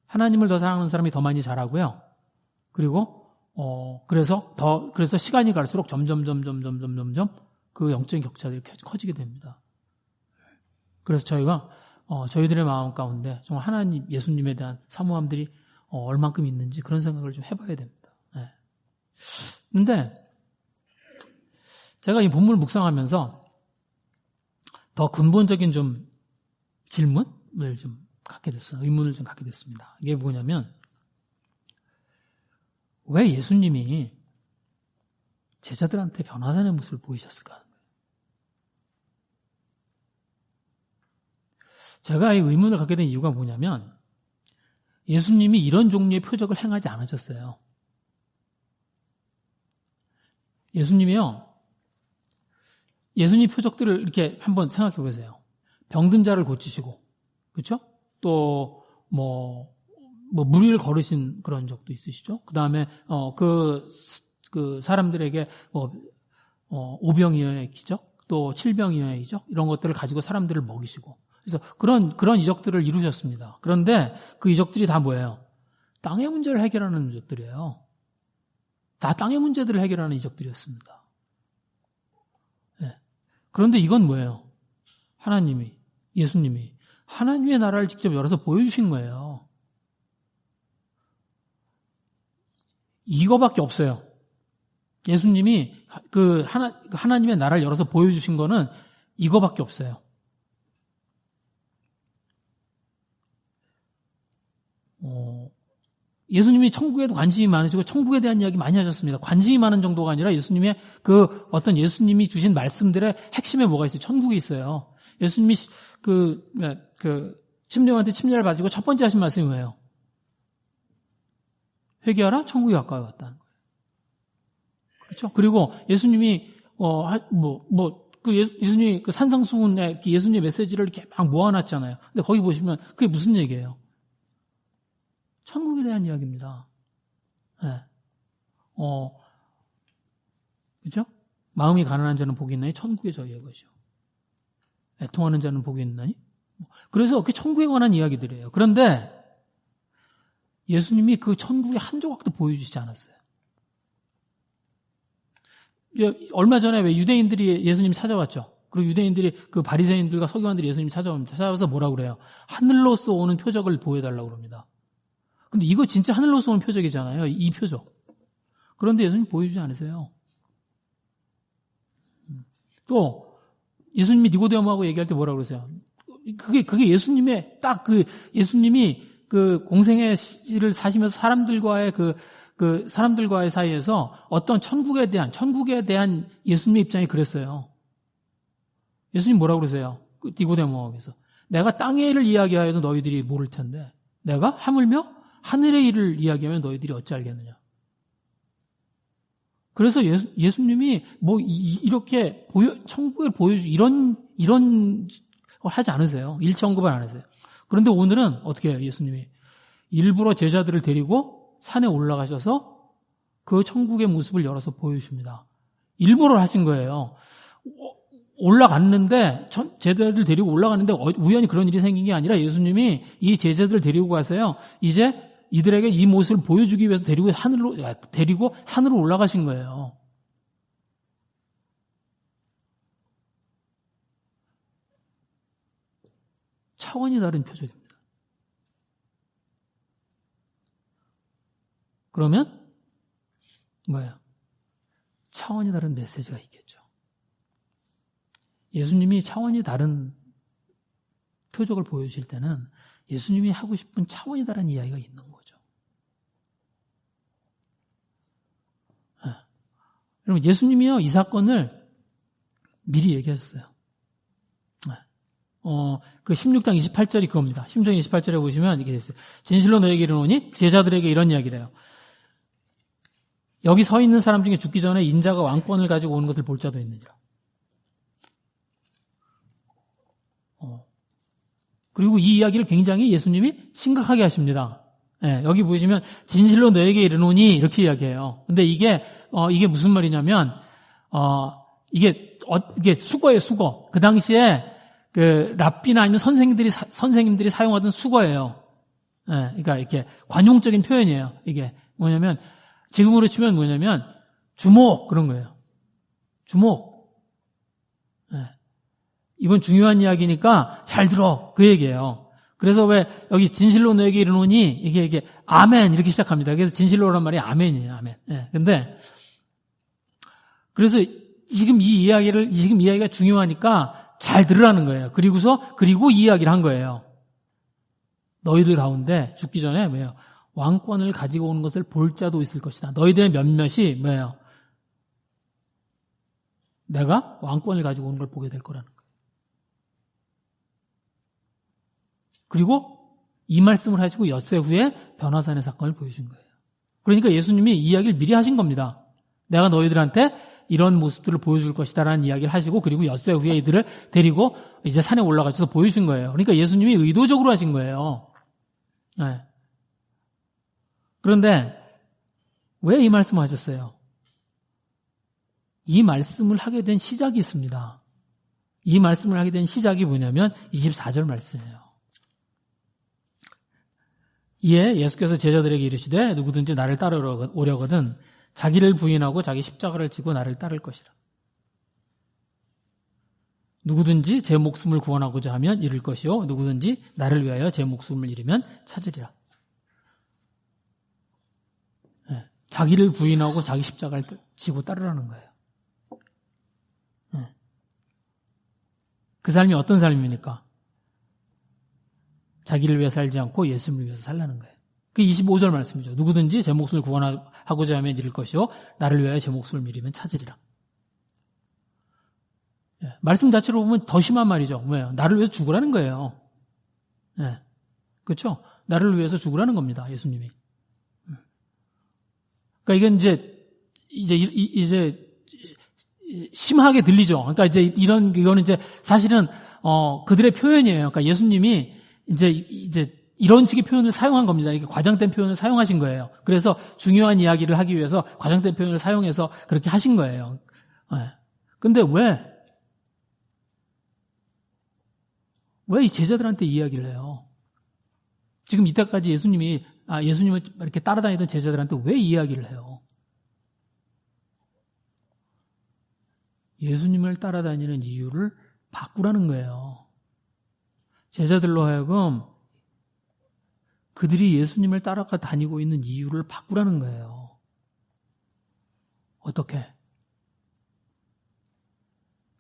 하나님을 더 사랑하는 사람이 더 많이 자라고요. 그리고, 그래서 시간이 갈수록 점점 그 영적인 격차들이 커지게 됩니다. 그래서 저희들의 마음 가운데 정말 하나님, 예수님에 대한 사모함들이 얼만큼 있는지 그런 생각을 좀 해봐야 됩니다. 근데, 제가 이 본문을 묵상하면서 더 근본적인 좀 질문을 좀 갖게 됐어요. 의문을 좀 갖게 됐습니다. 이게 뭐냐면, 왜 예수님이 제자들한테 변화되는 모습을 보이셨을까? 제가 이 의문을 갖게 된 이유가 뭐냐면, 예수님이 이런 종류의 표적을 행하지 않으셨어요. 예수님 표적들을 이렇게 한번 생각해 보세요. 병든 자를 고치시고, 그렇죠? 또 무리를 걸으신 그런 적도 있으시죠? 그 다음에 그 사람들에게 오병이어의 기적, 또 칠병이어의 기적 이런 것들을 가지고 사람들을 먹이시고, 그래서 그런 이적들을 이루셨습니다. 그런데 그 이적들이 다 뭐예요? 땅의 문제를 해결하는 이적들이에요. 다 땅의 문제들을 해결하는 이적들이었습니다. 그런데 이건 뭐예요? 예수님이 하나님의 나라를 직접 열어서 보여주신 거예요. 이거밖에 없어요. 예수님이 하나님의 나라를 열어서 보여주신 거는 이거밖에 없어요. 예수님이 천국에도 관심이 많으시고 천국에 대한 이야기 많이 하셨습니다. 관심이 많은 정도가 아니라 예수님의 예수님이 주신 말씀들의 핵심에 뭐가 있어요? 천국이 있어요. 예수님이 침례한테 침례를 가지고 첫 번째 하신 말씀이 뭐예요? 회개하라, 천국이 가까이 왔다는 거예요. 그렇죠? 그리고 예수님이 예수님이 산상수훈에 예수님의 메시지를 이렇게 막 모아놨잖아요. 근데 거기 보시면 그게 무슨 얘기예요? 천국에 대한 이야기입니다. 그죠? 마음이 가난한 자는 복이 있나니 천국에 저희의 것이요. 애통하는 자는 복이 있나니? 그래서 그게 천국에 관한 이야기들이에요. 그런데 예수님이 그 천국의 한 조각도 보여주시지 않았어요. 얼마 전에 왜 유대인들이 예수님 찾아왔죠. 그리고 유대인들이 그 바리새인들과 서기관들이 예수님 찾아옵니다. 찾아와서 뭐라고 그래요? 하늘로서 오는 표적을 보여달라고 그럽니다. 근데 이거 진짜 하늘로서 오는 표적이잖아요. 이 표적. 그런데 예수님 보여주지 않으세요. 또 예수님이 니고데모하고 얘기할 때 뭐라고 그러세요? 그게 예수님의 예수님이 그 공생애를 사시면서 사람들과의 사이에서 어떤 천국에 대한 예수님의 입장이 그랬어요. 예수님 뭐라고 그러세요? 니고데모에서 내가 땅의 일을 이야기하여도 너희들이 모를 텐데 내가 하물며 하늘의 일을 이야기하면 너희들이 어찌 알겠느냐. 그래서 예수님이 이렇게 천국을 이런 걸 하지 않으세요. 일체 언급을 안 하세요. 그런데 오늘은 어떻게 해요? 예수님이 일부러 제자들을 데리고 산에 올라가셔서 그 천국의 모습을 열어서 보여주십니다. 일부러 하신 거예요. 올라갔는데 제자들 데리고 올라갔는데 우연히 그런 일이 생긴 게 아니라 예수님이 이 제자들을 데리고 가서요. 이제 이들에게 이 모습을 보여주기 위해서 데리고 산으로 올라가신 거예요. 차원이 다른 표적입니다. 그러면 뭐예요? 차원이 다른 메시지가 있겠죠. 예수님이 차원이 다른 표적을 보여주실 때는 예수님이 하고 싶은 차원이 다른 이야기가 있는 거죠. 여러분, 예수님이요, 이 사건을 미리 얘기하셨어요. 그 16장 28절이 그겁니다. 16장 28절에 보시면 이렇게 됐어요. 진실로 너에게 이르노니 제자들에게 이런 이야기를 해요. 여기 서 있는 사람 중에 죽기 전에 인자가 왕권을 가지고 오는 것을 볼 자도 있느니라. 그리고 이 이야기를 굉장히 예수님이 심각하게 하십니다. 여기 보시면 진실로 너에게 이르노니 이렇게 이야기해요. 근데 이게 무슨 말이냐면 이게 수거예요, 수거. 그 당시에 그 랍비나 아니면 선생님들이 사용하던 수거예요. 그러니까 이렇게 관용적인 표현이에요. 이게 뭐냐면 지금으로 치면 뭐냐면 주목 그런 거예요. 주목. 이건 중요한 이야기니까 잘 들어 그 얘기예요. 그래서 왜 여기 진실로 너에게 이르노니 이게 아멘 이렇게 시작합니다. 그래서 진실로란 말이 아멘이에요. 아멘. 근데 그래서 지금 이 이야기가 중요하니까 잘 들으라는 거예요. 그리고 이 이야기를 한 거예요. 너희들 가운데 죽기 전에 뭐예요? 왕권을 가지고 오는 것을 볼 자도 있을 것이다. 너희들의 몇몇이 뭐예요? 내가 왕권을 가지고 오는 걸 보게 될 거라는 거예요. 그리고 이 말씀을 하시고 엿새 후에 변화산의 사건을 보여준 거예요. 그러니까 예수님이 이 이야기를 미리 하신 겁니다. 내가 너희들한테 이런 모습들을 보여줄 것이다라는 이야기를 하시고 그리고 엿새 후에 이들을 데리고 이제 산에 올라가셔서 보여준 거예요. 그러니까 예수님이 의도적으로 하신 거예요. 그런데 왜 이 말씀을 하셨어요? 이 말씀을 하게 된 시작이 있습니다. 이 말씀을 하게 된 시작이 뭐냐면 24절 말씀이에요. 이에 예수께서 제자들에게 이르시되 누구든지 나를 따르려거든 자기를 부인하고 자기 십자가를 지고 나를 따를 것이라. 누구든지 제 목숨을 구원하고자 하면 잃을 것이요 누구든지 나를 위하여 제 목숨을 잃으면 찾으리라. 자기를 부인하고 자기 십자가를 지고 따르라는 거예요. 그 삶이 어떤 삶입니까? 자기를 위해 살지 않고 예수님을 위해서 살라는 거예요. 그 25절 말씀이죠. 누구든지 제 목숨을 구원하고자 하면 잃을 것이요 나를 위하여 제 목숨을 잃으면 찾으리라. 말씀 자체로 보면 더 심한 말이죠. 뭐예요? 나를 위해서 죽으라는 거예요. 그렇죠? 나를 위해서 죽으라는 겁니다. 예수님이. 그러니까 이건 이제 심하게 들리죠. 그러니까 이거는 이제 사실은 그들의 표현이에요. 그러니까 예수님이 이제 이런 식의 표현을 사용한 겁니다. 이렇게 과장된 표현을 사용하신 거예요. 그래서 중요한 이야기를 하기 위해서 과장된 표현을 사용해서 그렇게 하신 거예요. 근데 왜 이 제자들한테 이야기를 해요? 지금 이때까지 예수님을 이렇게 따라다니던 제자들한테 왜 이야기를 해요? 예수님을 따라다니는 이유를 바꾸라는 거예요. 제자들로 하여금 그들이 예수님을 따라다니고 있는 이유를 바꾸라는 거예요. 어떻게?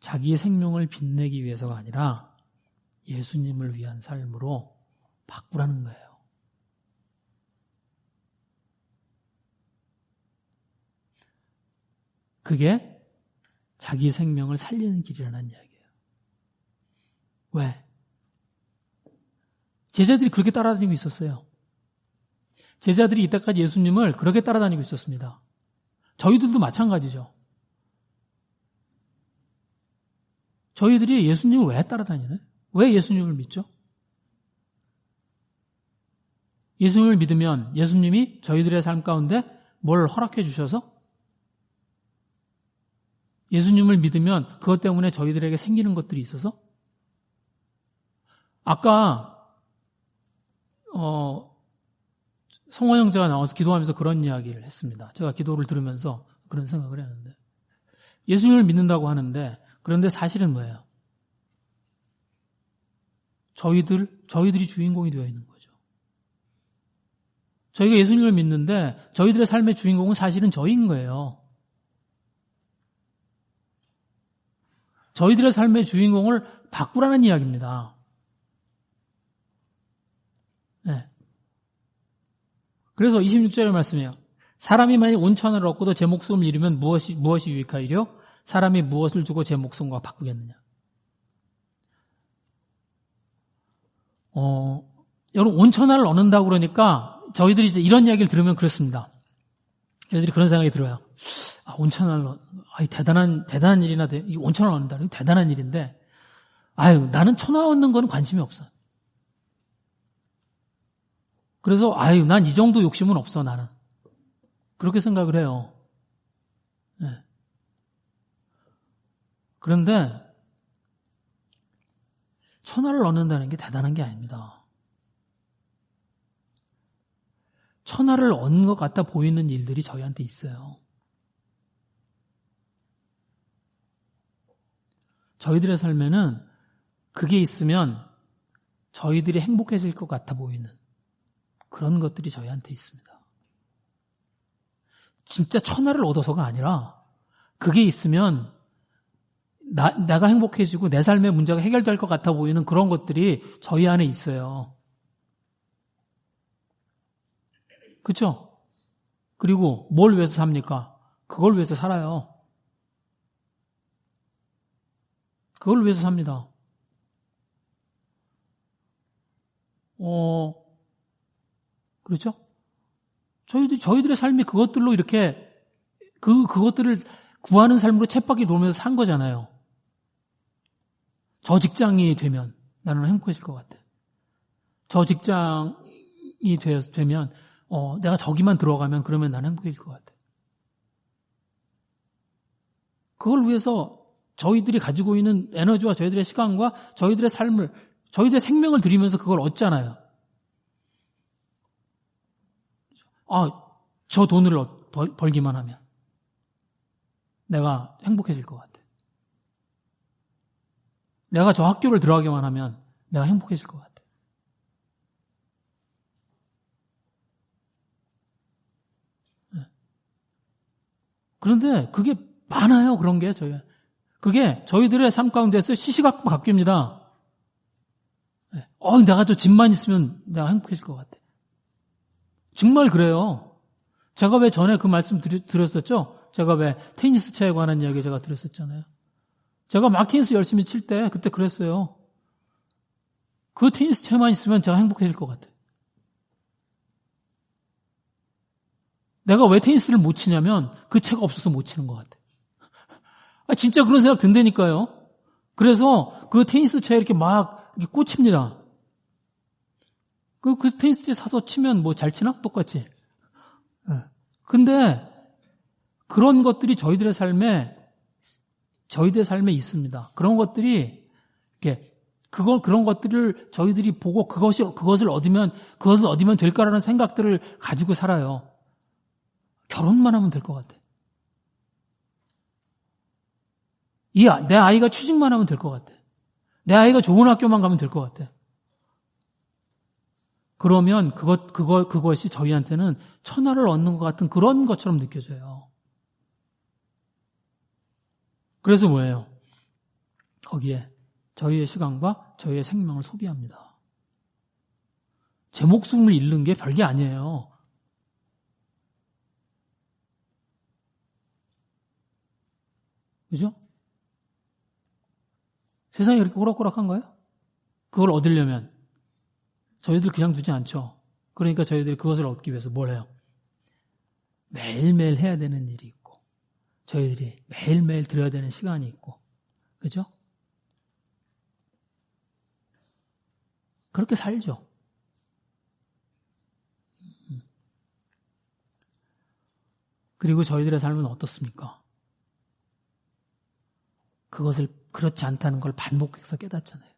자기의 생명을 빛내기 위해서가 아니라 예수님을 위한 삶으로 바꾸라는 거예요. 그게 자기 생명을 살리는 길이라는 이야기예요. 왜? 제자들이 그렇게 따라다니고 있었어요. 제자들이 이때까지 예수님을 그렇게 따라다니고 있었습니다. 저희들도 마찬가지죠. 저희들이 예수님을 왜 따라다니나요? 왜 예수님을 믿죠? 예수님을 믿으면 예수님이 저희들의 삶 가운데 뭘 허락해 주셔서 예수님을 믿으면 그것 때문에 저희들에게 생기는 것들이 있어서 아까 성원 형제가 나와서 기도하면서 그런 이야기를 했습니다. 제가 기도를 들으면서 그런 생각을 했는데 예수님을 믿는다고 하는데 그런데 사실은 뭐예요? 저희들이 주인공이 되어 있는 거죠. 저희가 예수님을 믿는데 저희들의 삶의 주인공은 사실은 저희인 거예요. 저희들의 삶의 주인공을 바꾸라는 이야기입니다. 네. 그래서 26절의 말씀이에요. 사람이 만약 온천을 얻고도 제 목숨을 잃으면 무엇이 유익하리요? 사람이 무엇을 주고 제 목숨과 바꾸겠느냐? 여러분 온천을 얻는다고 그러니까 저희들이 이제 이런 이야기를 들으면 그렇습니다. 저희들이 그런 생각이 들어요. 온천을 대단한 일이나 이 온천을 얻는다는 게 대단한 일인데 나는 천하 얻는 건 관심이 없어. 그래서 난 이 정도 욕심은 없어 나는. 그렇게 생각을 해요. 네. 그런데 천하를 얻는다는 게 대단한 게 아닙니다. 천하를 얻는 것 같아 보이는 일들이 저희한테 있어요. 저희들의 삶에는 그게 있으면 저희들이 행복해질 것 같아 보이는 그런 것들이 저희한테 있습니다. 진짜 천하를 얻어서가 아니라 그게 있으면 내가 행복해지고 내 삶의 문제가 해결될 것 같아 보이는 그런 것들이 저희 안에 있어요. 그렇죠? 그리고 뭘 위해서 삽니까? 그걸 위해서 살아요. 그걸 위해서 삽니다. 그렇죠? 저희들의 삶이 그것들로 이렇게 그것들을 구하는 삶으로 쳇바퀴 돌면서 산 거잖아요. 저 직장이 되면 나는 행복해질 것 같아. 저 직장이 되면 내가 저기만 들어가면 그러면 나는 행복해질 것 같아. 그걸 위해서 저희들이 가지고 있는 에너지와 저희들의 시간과 저희들의 삶을, 저희들의 생명을 드리면서 그걸 얻잖아요. 저 돈을 벌기만 하면 내가 행복해질 것 같아. 내가 저 학교를 들어가기만 하면 내가 행복해질 것 같아. 그런데 그게 많아요. 그런 게 그게 저희들의 삶 가운데서 시시각각 바뀝니다. 내가 저 집만 있으면 내가 행복해질 것 같아. 정말 그래요. 제가 왜 전에 그 말씀 드렸었죠? 제가 왜 테니스 채에 관한 이야기 제가 드렸었잖아요. 제가 막 테니스 열심히 칠 때 그때 그랬어요. 그 테니스 채만 있으면 제가 행복해질 것 같아. 내가 왜 테니스를 못 치냐면 그 채가 없어서 못 치는 것 같아. 진짜 그런 생각 든다니까요. 그래서 그 테니스 채에 이렇게 막 이렇게 꽂힙니다. 그 테니스 채 사서 치면 뭐 잘 치나? 똑같지. 근데 그런 것들이 저희들의 삶에 있습니다. 그런 것들이 이렇게 그런 것들을 저희들이 보고 그것을 얻으면 될까라는 생각들을 가지고 살아요. 결혼만 하면 될 것 같아. 내 아이가 취직만 하면 될 것 같아. 내 아이가 좋은 학교만 가면 될 것 같아. 그러면 그것이 저희한테는 천하를 얻는 것 같은 그런 것처럼 느껴져요. 그래서 뭐예요? 거기에 저희의 시간과 저희의 생명을 소비합니다. 제 목숨을 잃는 게 별게 아니에요. 그죠? 세상이 그렇게 호락호락한가요? 그걸 얻으려면 저희들 그냥 두지 않죠. 그러니까 저희들이 그것을 얻기 위해서 뭘 해요? 매일매일 해야 되는 일이 있고 저희들이 매일매일 드려야 되는 시간이 있고 그죠? 그렇게 살죠. 그리고 저희들의 삶은 어떻습니까? 그것을 그렇지 않다는 걸 반복해서 깨닫잖아요.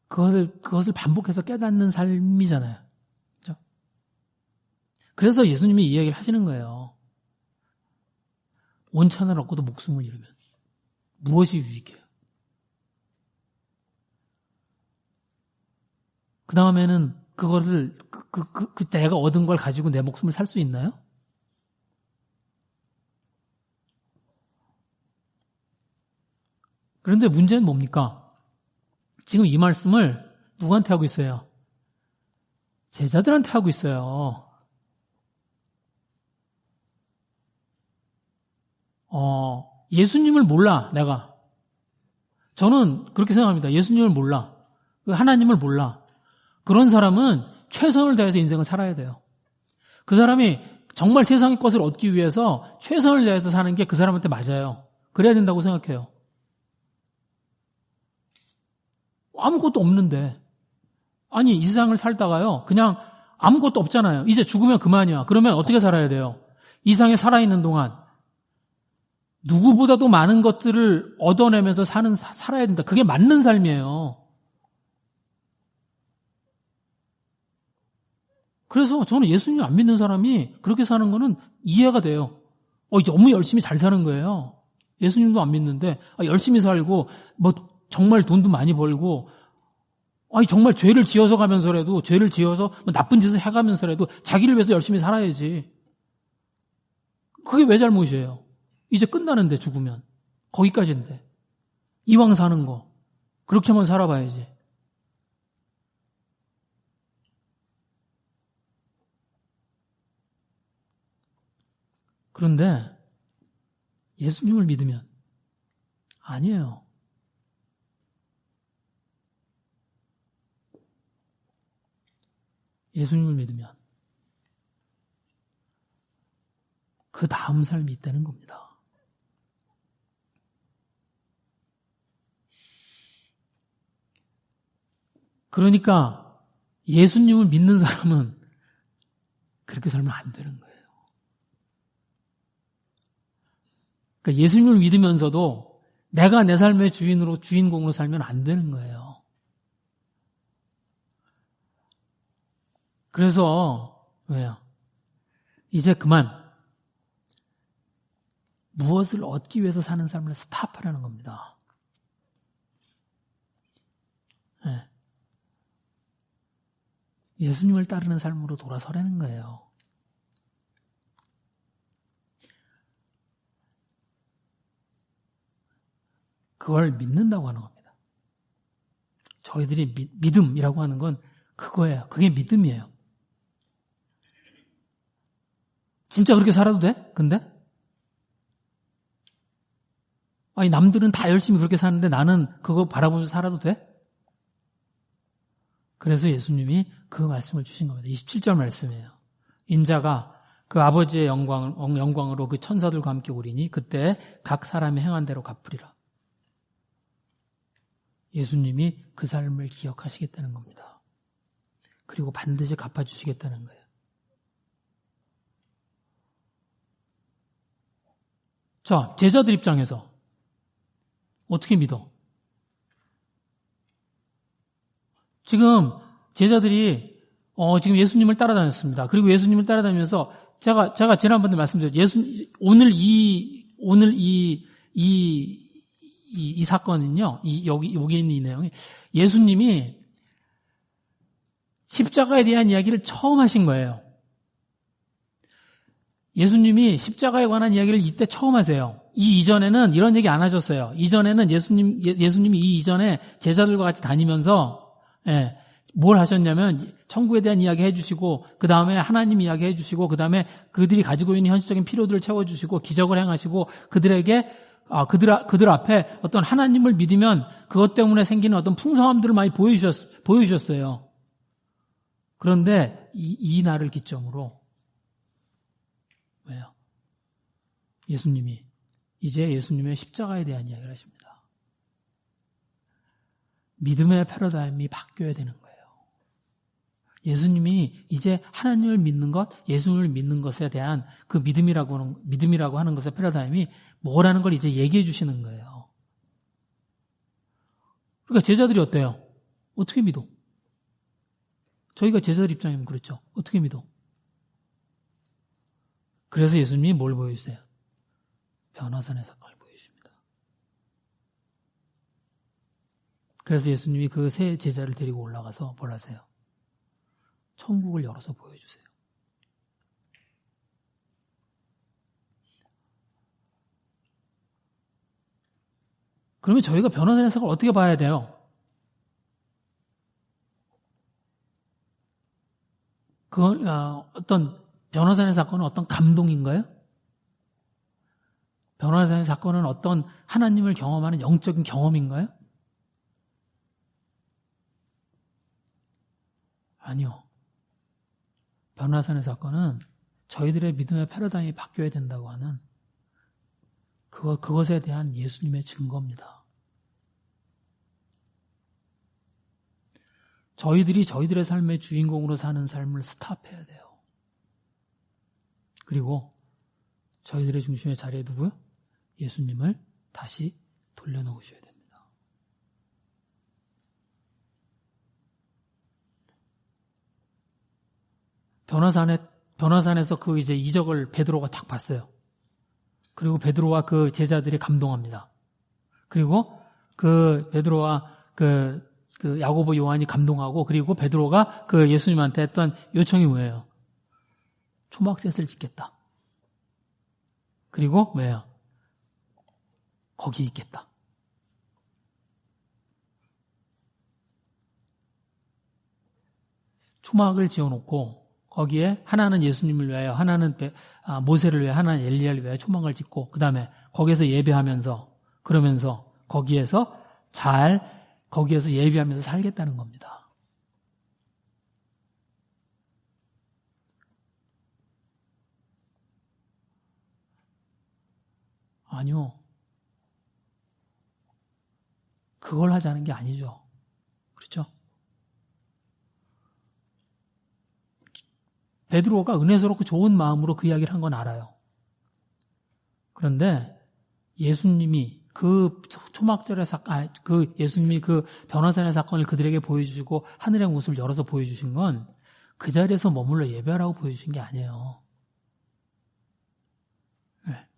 그것을 반복해서 깨닫는 삶이잖아요. 그렇죠? 그래서 예수님이 이 이야기를 하시는 거예요. 온천을 얻고도 목숨을 잃으면 무엇이 유익해요? 그 다음에는 그것을 내가 얻은 걸 가지고 내 목숨을 살 수 있나요? 그런데 문제는 뭡니까? 지금 이 말씀을 누구한테 하고 있어요? 제자들한테 하고 있어요. 예수님을 몰라, 내가. 저는 그렇게 생각합니다. 예수님을 몰라. 하나님을 몰라. 그런 사람은 최선을 다해서 인생을 살아야 돼요. 그 사람이 정말 세상의 것을 얻기 위해서 최선을 다해서 사는 게 그 사람한테 맞아요. 그래야 된다고 생각해요. 아무것도 없는데. 아니, 이 세상을 살다가요, 그냥 아무것도 없잖아요. 이제 죽으면 그만이야. 그러면 어떻게 살아야 돼요? 이 세상에 살아있는 동안 누구보다도 많은 것들을 얻어내면서 살아야 된다. 그게 맞는 삶이에요. 그래서 저는 예수님 안 믿는 사람이 그렇게 사는 거는 이해가 돼요. 너무 열심히 잘 사는 거예요. 예수님도 안 믿는데 열심히 살고 정말 돈도 많이 벌고 정말 죄를 지어서 가면서라도 죄를 지어서 나쁜 짓을 해가면서라도 자기를 위해서 열심히 살아야지. 그게 왜 잘못이에요? 이제 끝나는데 죽으면 거기까지인데 이왕 사는 거 그렇게 한번 살아봐야지. 그런데 예수님을 믿으면 아니에요. 예수님을 믿으면 그 다음 삶이 있다는 겁니다. 그러니까 예수님을 믿는 사람은 그렇게 살면 안 되는 거예요. 그러니까 예수님을 믿으면서도 내가 내 삶의 주인공으로 살면 안 되는 거예요. 그래서 왜요? 이제 그만 무엇을 얻기 위해서 사는 삶을 스탑하라는 겁니다. 네. 예수님을 따르는 삶으로 돌아서라는 거예요. 그걸 믿는다고 하는 겁니다. 저희들이 믿음이라고 하는 건 그거예요. 그게 믿음이에요. 진짜 그렇게 살아도 돼? 근데? 남들은 다 열심히 그렇게 사는데 나는 그거 바라보면서 살아도 돼? 그래서 예수님이 그 말씀을 주신 겁니다. 27절 말씀이에요. 인자가 그 아버지의 영광으로 그 천사들과 함께 오리니 그때 각 사람이 행한 대로 갚으리라. 예수님이 그 삶을 기억하시겠다는 겁니다. 그리고 반드시 갚아주시겠다는 거예요. 자, 제자들 입장에서 어떻게 믿어? 지금 제자들이 지금 예수님을 따라다녔습니다. 그리고 예수님을 따라다니면서 제가 지난번에 말씀드렸죠. 오늘 이 사건은요, 여기 있는 이 내용이 예수님이 십자가에 대한 이야기를 처음 하신 거예요. 예수님이 십자가에 관한 이야기를 이때 처음 하세요. 이 이전에는 이런 얘기 안 하셨어요. 이전에는 예수님이 이 이전에 제자들과 같이 다니면서, 뭘 하셨냐면, 천국에 대한 이야기 해주시고, 그 다음에 하나님 이야기 해주시고, 그 다음에 그들이 가지고 있는 현실적인 필요들을 채워주시고, 기적을 행하시고, 그들에게, 그들 앞에 어떤 하나님을 믿으면 그것 때문에 생기는 어떤 풍성함들을 많이 보여주셨어요. 그런데 이 날을 기점으로, 왜요? 예수님이 이제 예수님의 십자가에 대한 이야기를 하십니다. 믿음의 패러다임이 바뀌어야 되는 거예요. 예수님이 이제 하나님을 믿는 것, 예수님을 믿는 것에 대한 그 믿음이라고 하는 것의 패러다임이 뭐라는 걸 이제 얘기해 주시는 거예요. 그러니까 제자들이 어때요? 어떻게 믿어? 저희가 제자들 입장이면 그렇죠. 어떻게 믿어? 그래서 예수님이 뭘 보여주세요? 변화산의 사건을 보여주십니다. 그래서 예수님이 그 세 제자를 데리고 올라가서 뭘 하세요? 천국을 열어서 보여주세요. 그러면 저희가 변화산의 사건을 어떻게 봐야 돼요? 그건 어떤 변화산의 사건은 어떤 감동인가요? 변화산의 사건은 어떤 하나님을 경험하는 영적인 경험인가요? 아니요. 변화산의 사건은 저희들의 믿음의 패러다임이 바뀌어야 된다고 하는 그것에 대한 예수님의 증거입니다. 저희들이 저희들의 삶의 주인공으로 사는 삶을 스탑해야 돼요. 그리고 저희들의 중심의 자리에 누구요? 예수님을 다시 돌려놓으셔야 됩니다. 변화산에서 그 이제 이적을 베드로가 딱 봤어요. 그리고 베드로와 그 제자들이 감동합니다. 그리고 그 베드로와 그 야고보 요한이 감동하고, 그리고 베드로가 그 예수님한테 했던 요청이 뭐예요? 초막셋을 짓겠다. 그리고 뭐예요? 거기 있겠다. 초막을 지어놓고 거기에 하나는 예수님을 위하여, 하나는 모세를 위하여, 하나는 엘리야를 위하여 초막을 짓고, 그 다음에 거기에서 예배하면서, 그러면서 거기에서 예배하면서 살겠다는 겁니다. 아니요. 그걸 하자는 게 아니죠. 그렇죠? 베드로가 은혜스럽고 좋은 마음으로 그 이야기를 한 건 알아요. 그런데 예수님이 그 초막절의 예수님이 그 변화산의 사건을 그들에게 보여주시고 하늘의 모습을 열어서 보여주신 건 그 자리에서 머물러 예배하라고 보여주신 게 아니에요. 네.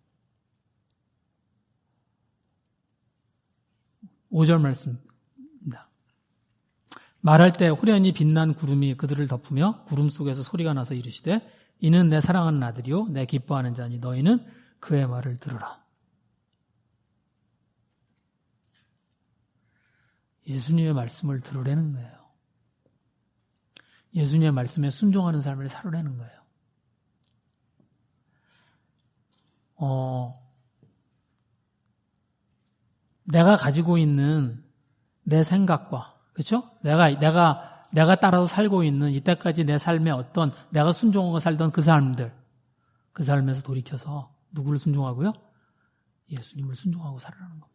5절 말씀입니다. 말할 때 호련히 빛난 구름이 그들을 덮으며 구름 속에서 소리가 나서 이르시되 이는 내 사랑하는 아들이요 내 기뻐하는 자니 너희는 그의 말을 들으라. 예수님의 말씀을 들으라는 거예요. 예수님의 말씀에 순종하는 삶을 살으라는 거예요. 내가 가지고 있는 내 생각과, 그렇죠? 내가 따라서 살고 있는 이때까지 내 삶의 어떤 내가 순종하고 살던 그 삶에서 돌이켜서 누구를 순종하고요? 예수님을 순종하고 살아라는 겁니다.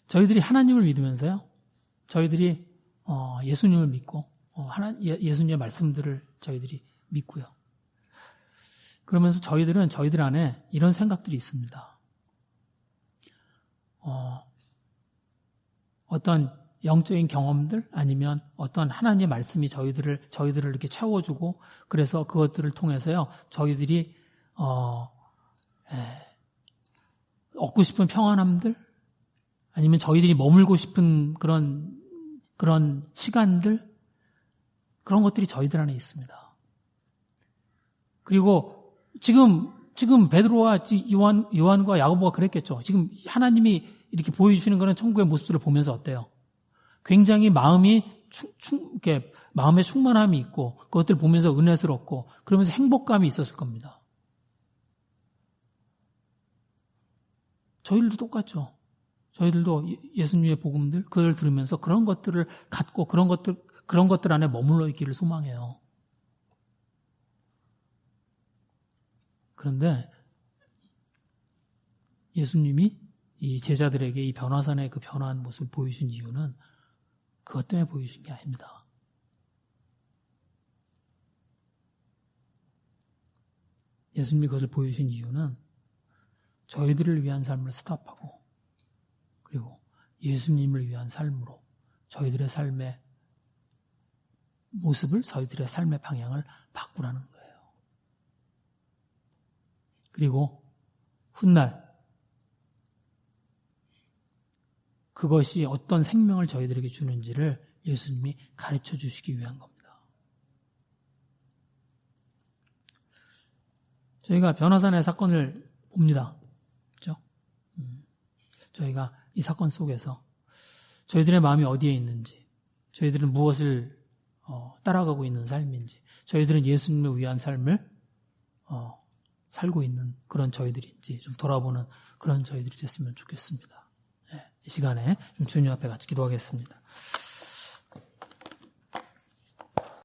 저희들이 하나님을 믿으면서요. 저희들이 예수님을 믿고 예수님의 말씀들을 저희들이 믿고요. 그러면서 저희들은 저희들 안에 이런 생각들이 있습니다. 어떤 영적인 경험들 아니면 어떤 하나님의 말씀이 저희들을 이렇게 채워주고 그래서 그것들을 통해서요 저희들이 얻고 싶은 평안함들 아니면 저희들이 머물고 싶은 그런 시간들 그런 것들이 저희들 안에 있습니다. 그리고 지금 베드로와 요한과 야고보가 그랬겠죠. 지금 하나님이 이렇게 보여주시는 그런 천국의 모습들을 보면서 어때요? 굉장히 마음에 충만함이 있고 그것들을 보면서 은혜스럽고 그러면서 행복감이 있었을 겁니다. 저희들도 똑같죠. 저희들도 예수님의 복음들 그걸 들으면서 그런 것들을 갖고 그런 것들 안에 머물러 있기를 소망해요. 그런데 예수님이 이 제자들에게 이 변화산의 그 변화한 모습을 보여준 이유는 그것 때문에 보여준 게 아닙니다. 예수님이 그것을 보여준 이유는 저희들을 위한 삶을 스탑하고 그리고 예수님을 위한 삶으로 저희들의 삶의 모습을 저희들의 삶의 방향을 바꾸라는 거예요. 그리고 훗날 그것이 어떤 생명을 저희들에게 주는지를 예수님이 가르쳐 주시기 위한 겁니다. 저희가 변화산의 사건을 봅니다. 그렇죠? 저희가 이 사건 속에서 저희들의 마음이 어디에 있는지, 저희들은 무엇을 따라가고 있는 삶인지, 저희들은 예수님을 위한 삶을 살고 있는 그런 저희들인지 좀 돌아보는 그런 저희들이 됐으면 좋겠습니다. 이 시간에 좀 주님 앞에 같이 기도하겠습니다.